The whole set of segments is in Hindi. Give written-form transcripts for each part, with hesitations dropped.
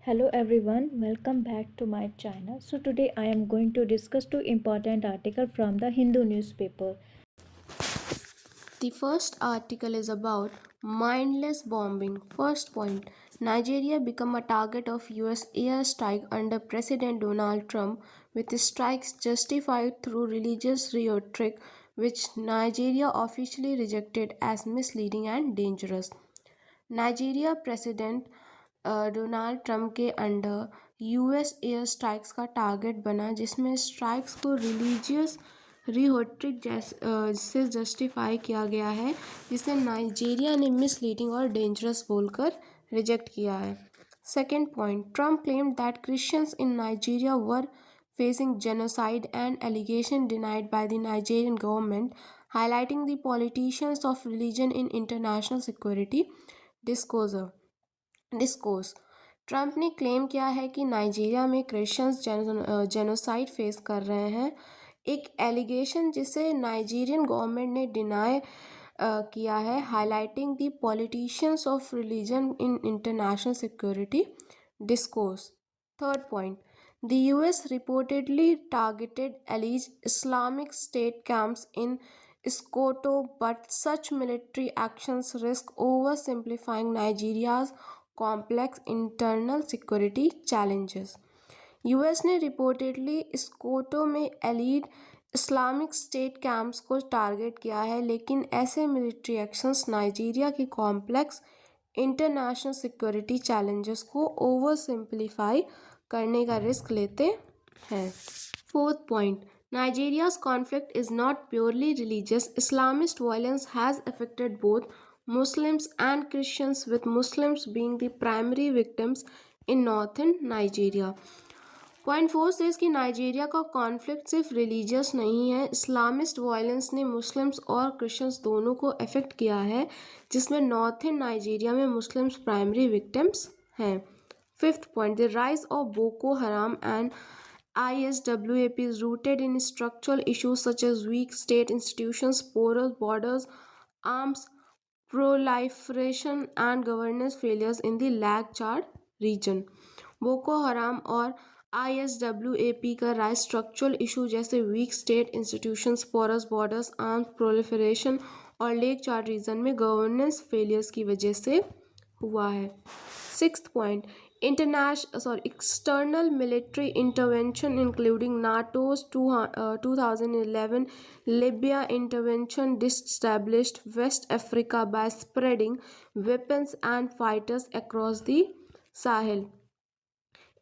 Hello everyone, welcome back to my channel. So today I am going to discuss two important articles from the Hindu newspaper. The first article is about mindless bombing. First point, Nigeria become a target of US airstrike under President Donald Trump, with strikes justified through religious rhetoric, which Nigeria officially rejected as misleading and dangerous. Nigeria president Donald Trump के अंडर यूएस एयर स्ट्राइक्स का टारगेट बना, जिसमें स्ट्राइक्स को रिलीजियस रिहोट्रिक से जस्टिफाई किया गया है, जिसे नाइजीरिया ने मिसलीडिंग और डेंजरस बोलकर रिजेक्ट किया है. Second point, Trump claimed that Christians in Nigeria were facing genocide and allegation denied by the Nigerian government, highlighting the politicians of religion in international security discourse. Trump ने क्लेम किया है कि नाइजीरिया में क्रिश्चियंस जेनोसाइड फेस कर रहे हैं, एक एलिगेशन जिसे नाइजीरियन गवर्नमेंट ने डिनाई किया है, highlighting the politicians of religion in international security discourse. Third point, the US reportedly targeted alleged Islamic State camps in Sokoto, but such military actions risk oversimplifying Nigeria's complex internal security challenges. US ने रिपोर्टेडली स्कोटो में एलीड इस्लामिक स्टेट कैंप्स को टारगेट किया है, लेकिन ऐसे मिलिट्री एक्शंस नाइजीरिया के कॉम्प्लेक्स इंटरनेशनल सिक्योरिटी चैलेंजेस को ओवर सिंप्लीफाई करने का रिस्क लेते हैं. Fourth point, Nigeria's conflict is not purely religious. Islamist violence has affected both Muslims and Christians, with Muslims being the primary victims in northern Nigeria. Point four से कि नाइजीरिया का कॉन्फ्लिक्ट सिर्फ रिलीजियस नहीं है, इस्लामिस्ट वायलेंस ने मुस्लिम्स और क्रिश्चियंस दोनों को अफेक्ट किया है, जिसमें नॉर्थन नाइजीरिया में मुस्लिम्स प्राइमरी विक्टिम्स हैं. Fifth point, the rise of Boko हराम and ISWAP is rooted in structural issues such as weak state institutions, porous borders, arms proliferation and governance failures in the Lag Chad region. Boko Haram और ISWAP का राइज स्ट्रक्चरल इशू जैसे weak state institutions, porous borders, arms proliferation और लेक चार्ट रीजन में गवर्नेंस फेलियर्स की वजह से हुआ है. Sixth point, external military intervention including NATO's 2011 Libya intervention disestablished West Africa by spreading weapons and fighters across the Sahel.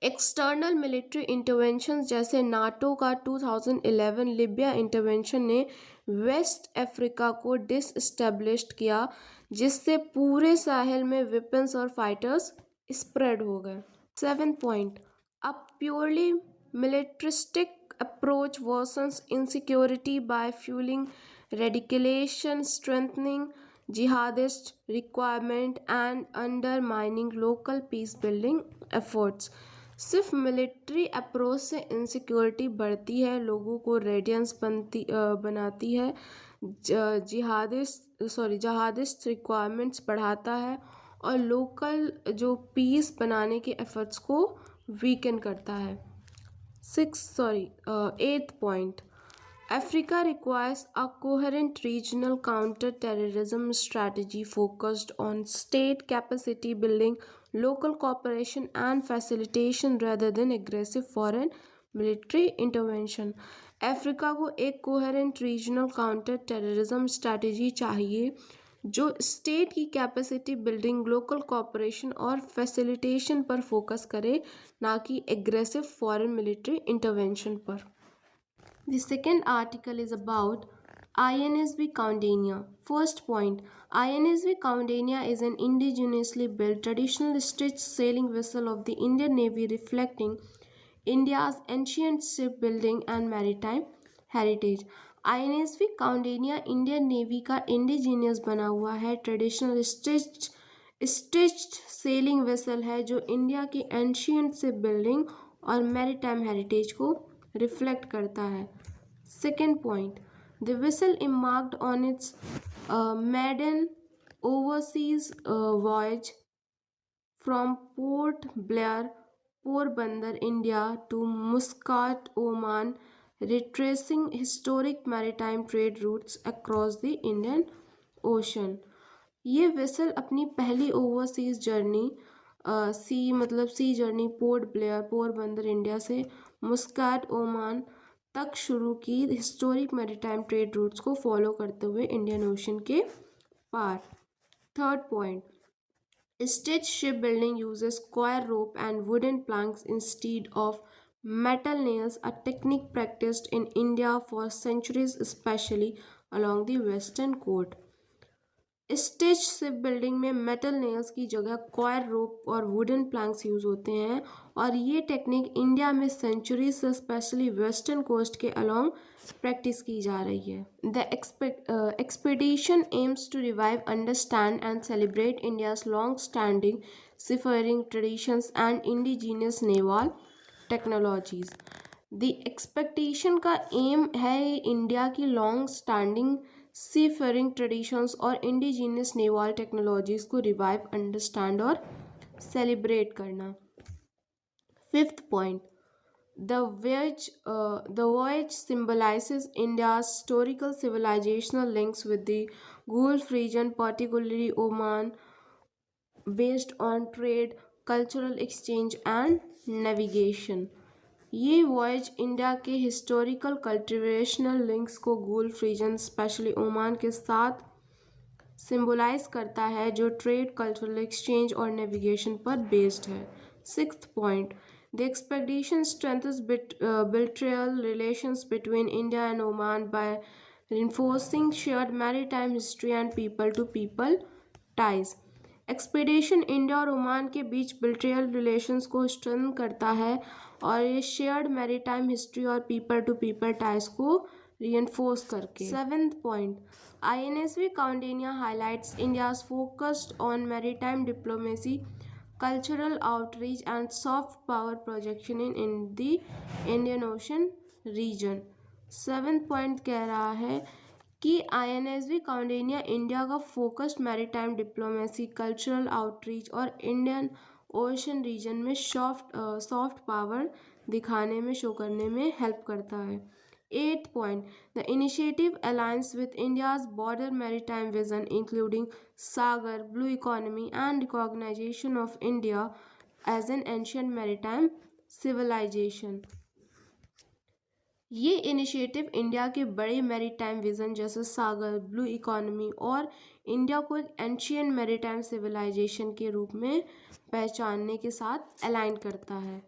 External military intervention जैसे नाटो का 2011 लिबिया इंटरवेंशन ने वेस्ट अफ्रीका को डिसएस्टेब्लिश्ड किया, जिससे पूरे साहेल में वेपन्स और फाइटर्स स्प्रेड हो गए. Seventh point, a purely militaristic approach versus insecurity by fueling radicalisation, strengthening jihadist requirement and undermining local peace building efforts. सिर्फ मिलिट्री अप्रोच से इनसिक्योरिटी बढ़ती है, लोगों को रेडियंस बनाती है, जहादिस्ट रिक्वायरमेंट्स बढ़ाता है और लोकल जो पीस बनाने के एफर्ट्स को वीकन करता है. एथ point, Africa requires a coherent regional counter-terrorism strategy focused on state capacity building, local cooperation and facilitation rather than aggressive foreign military intervention. Africa को एक coherent regional counter terrorism strategy चाहिए जो स्टेट की कैपेसिटी बिल्डिंग, लोकल कॉपरेशन और फैसिलिटेशन पर फोकस करे, ना कि एग्रेसिव फॉरेन मिलिट्री इंटरवेंशन पर. The second article is about INSV Kaundinya. First point, INSV Kaundinya is an indigenously built traditional stitched sailing vessel of the Indian Navy reflecting India's ancient shipbuilding and maritime heritage. INSV Kaundinya Indian navy का इंडिजीनियस बना हुआ है ट्रेडिशनल स्टिच्ड सेलिंग वेसल है, जो इंडिया की एंशियंट शिप बिल्डिंग और मैरीटाइम हेरिटेज को रिफ्लेक्ट करता है. Second point, the vessel embarked on its maiden overseas voyage from Port Blair Porbandar, India to Muscat, Oman, retracing historic maritime trade routes across the Indian Ocean. ये वेसल अपनी पहली overseas journey sea journey Port Blair Porbandar India से मुस्काट ओमान तक शुरू की हिस्टोरिक मैरीटाइम ट्रेड रूट्स को फॉलो करते हुए इंडियन ओशन के पार। Third point, stitch shipbuilding uses coir rope and wooden planks instead of metal nails, a technique practiced in India for centuries, especially along the western coast. Stitch ship building में मेटल नेल्स की जगह कॉयर रोप और वुडन प्लैंक्स यूज होते हैं और ये टेक्निक इंडिया में सेंचुरी से स्पेशली वेस्टर्न कोस्ट के अलोंग प्रैक्टिस की जा रही है। The expedition aims to revive, understand and celebrate India's long standing seafaring traditions and indigenous naval technologies. The expectation का एम है इंडिया की लॉन्ग स्टैंडिंग सीफेयरिंग ट्रेडिशंस और इंडिजीनियस नेवल टेक्नोलॉजीज को रिवाइव, अंडरस्टैंड और सेलिब्रेट करना। Fifth point, the voyage symbolizes India's historical civilizational links with the Gulf region, particularly Oman, based on trade, cultural exchange and navigation. ये वॉयज इंडिया के हिस्टोरिकल कल्टिवेशनल लिंक्स को गल्फ रीजन स्पेशली ओमान के साथ सिंबलाइज करता है जो ट्रेड, कल्चरल एक्सचेंज और नेविगेशन पर बेस्ड है। Sixth point, the expedition strengthens bilateral relations between India and Oman by reinforcing shared maritime history and people-to-people ties. Expedition India और ओमान के बीच बिल्ट्रियल रिलेशंस को स्ट्रेंथन करता है और ये शेयर्ड मैरीटाइम हिस्ट्री और पीपल टू पीपल टाइज को रीइंफोर्स करके। Seventh point, INSV Kaundinya highlights India's focused on maritime diplomacy, cultural outreach and soft power projection in the Indian Ocean region. Seventh point कह रहा है कि INSV कौंडिन्य इंडिया का focused maritime diplomacy, cultural outreach और इंडियन ओशन रीजन में सॉफ्ट पावर दिखाने में, शो करने में हेल्प करता है। Eight point, the initiative alliance with India's broader maritime vision including Sagar, blue economy and recognition of India as an ancient maritime civilisation. ये इनिशिएटिव इंडिया के बड़े मैरीटाइम विजन जैसे सागर, ब्लू इकोनॉमी और इंडिया को एक एंशियंट मैरीटाइम सिविलाइजेशन के रूप में पहचानने के साथ अलाइन करता है।